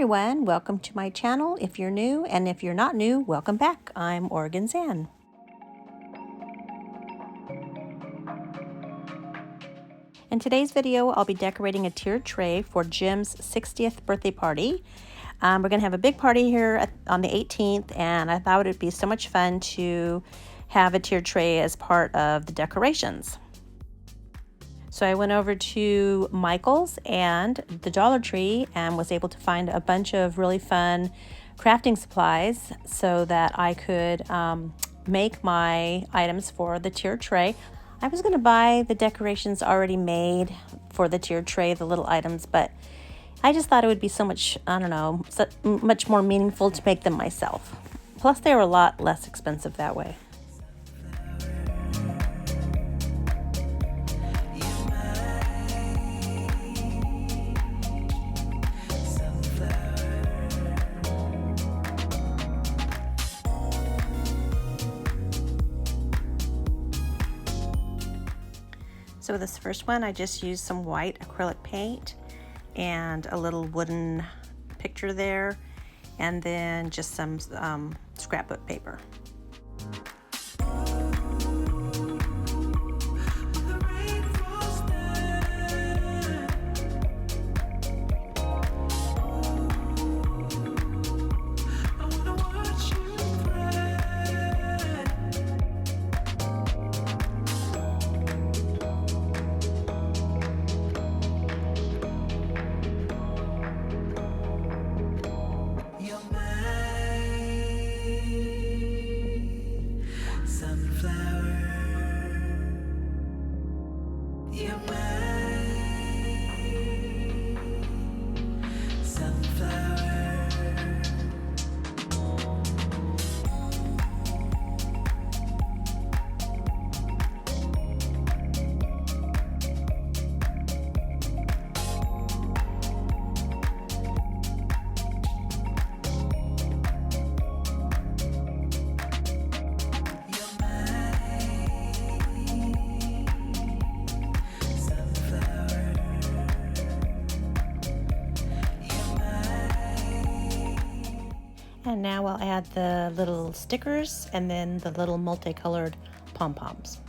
everyone, welcome to my channel if you're new, and if you're not new, welcome back. I'm Oregon Zan. In today's video, I'll be decorating a tiered tray for Jim's 60th birthday party. We're going to have a big party here on the 18th, and I thought it would be so much fun to have a tiered tray as part of the decorations. So I went over to Michael's and the Dollar Tree and was able to find a bunch of really fun crafting supplies so that I could make my items for the tiered tray. I was going to buy the decorations already made for the tiered tray, the little items, but I just thought it would be so much, I don't know, much more meaningful to make them myself. Plus, they were a lot less expensive that way. So with this first one, I just used some white acrylic paint and a little wooden picture there, and then just some scrapbook paper. And now I'll add the little stickers and then the little multicolored pom-poms.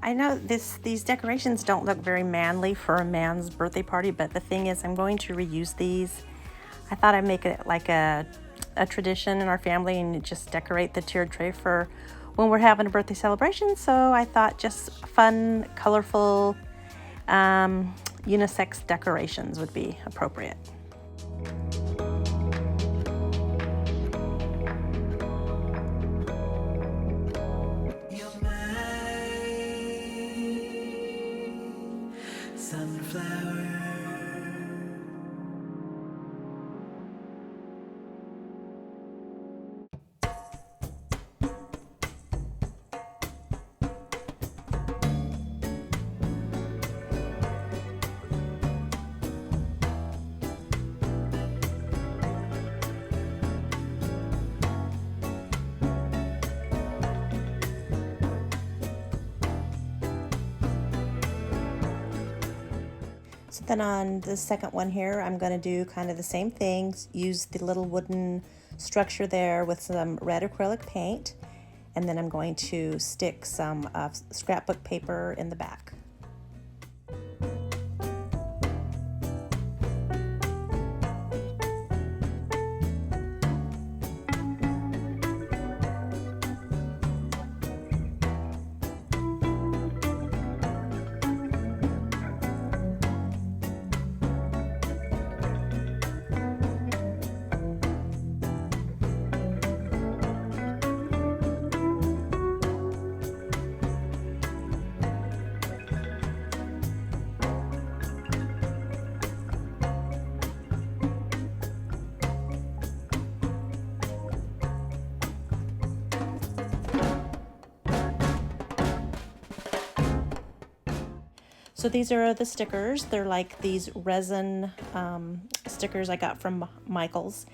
I know these decorations don't look very manly for a man's birthday party, but the thing is I'm going to reuse these. I thought I'd make it like a tradition in our family and just decorate the tiered tray for when we're having a birthday celebration. So I thought just fun, colorful, unisex decorations would be appropriate. So then on the second one here, I'm going to do kind of the same things, use the little wooden structure there with some red acrylic paint, and then I'm going to stick some scrapbook paper in the back. So these are the stickers. They're like these resin stickers I got from Michael's.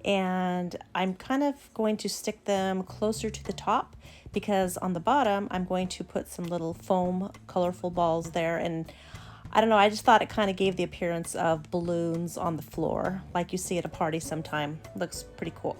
And I'm kind of going to stick them closer to the top because on the bottom I'm going to put some little foam colorful balls there. And I don't know, I just thought it kind of gave the appearance of balloons on the floor like you see at a party sometime. Looks pretty cool.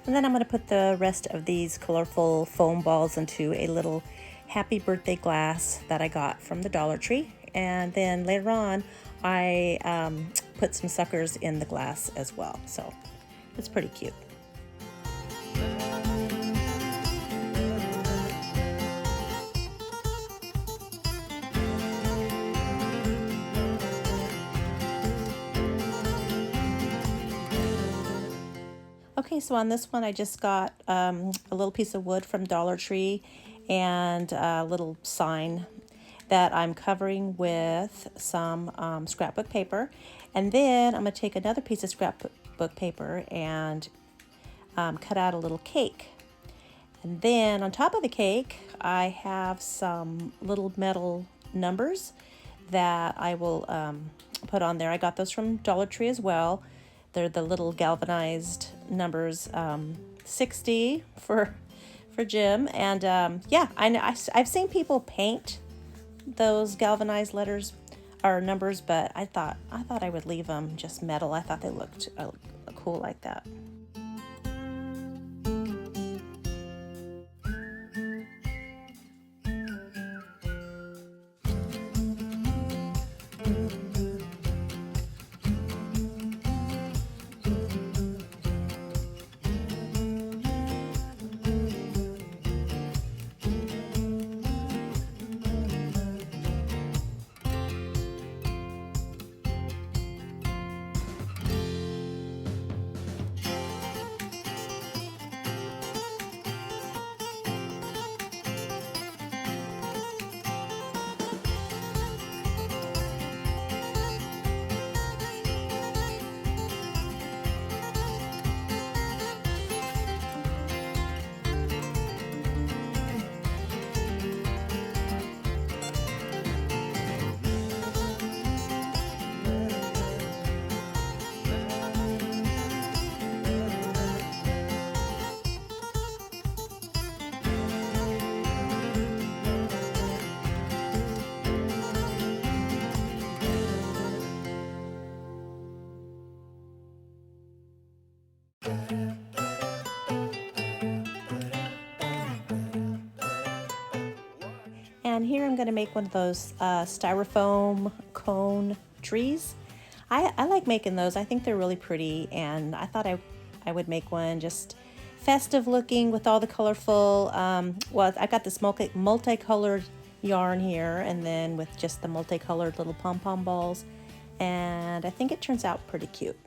And then I'm going to put the rest of these colorful foam balls into a little happy birthday glass that I got from the Dollar Tree. And then later on, I put some suckers in the glass as well. So it's pretty cute. Okay, so on this one I just got a little piece of wood from Dollar Tree and a little sign that I'm covering with some scrapbook paper. And then I'm going to take another piece of scrapbook paper and cut out a little cake. And then on top of the cake I have some little metal numbers that I will put on there. I got those from Dollar Tree as well. They're the little galvanized numbers, 60 for Jim. And yeah, I've seen people paint those galvanized letters or numbers, but I thought I would leave them just metal. I thought they looked cool like that. And here I'm going to make one of those styrofoam cone trees. I like making those. I think they're really pretty, and I thought I would make one just festive looking with all the colorful, well, I got this multicolored yarn here, and then with just the multicolored little pom-pom balls. and I think it turns out pretty cute.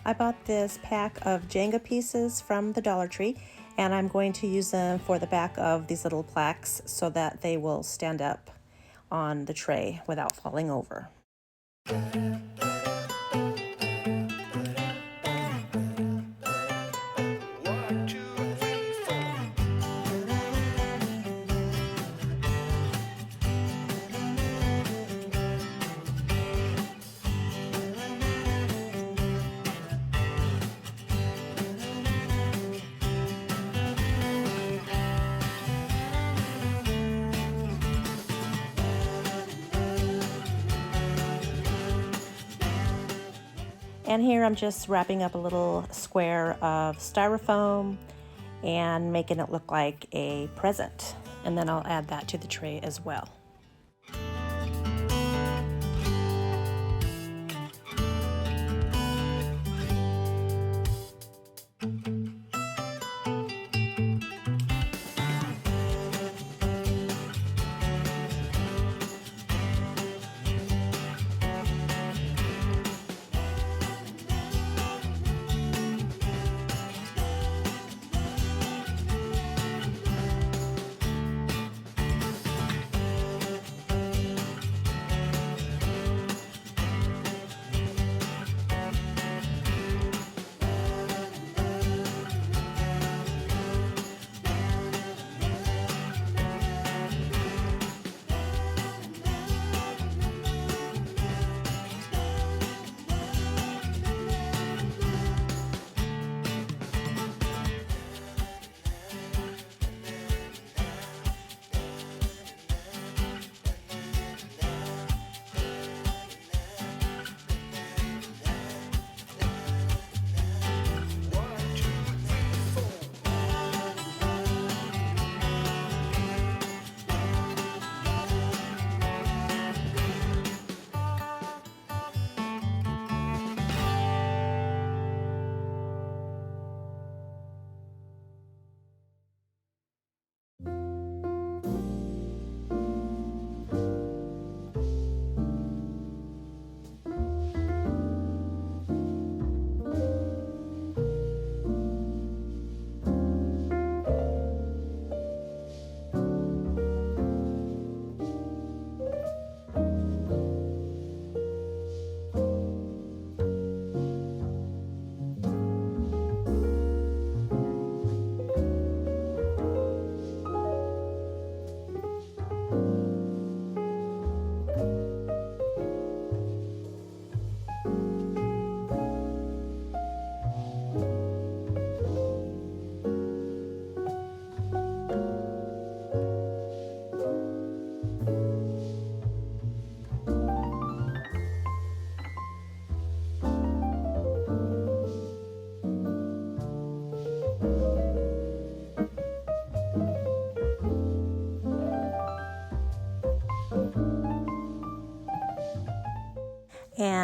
I bought this pack of Jenga pieces from the Dollar Tree, and I'm going to use them for the back of these little plaques so that they will stand up on the tray without falling over. And here I'm just wrapping up a little square of styrofoam and making it look like a present. And then I'll add that to the tray as well.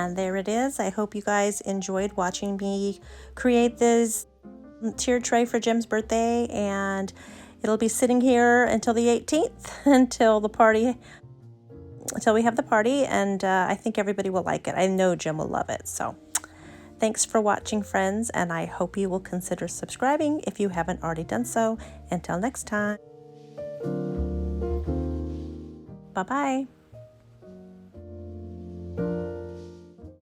And there it is. I hope you guys enjoyed watching me create this tier tray for Jim's birthday, and it'll be sitting here until the 18th, until we have the party, and I think everybody will like it. I know Jim will love it. So thanks for watching, friends, and I hope you will consider subscribing if you haven't already done so. Until next time. Bye-bye.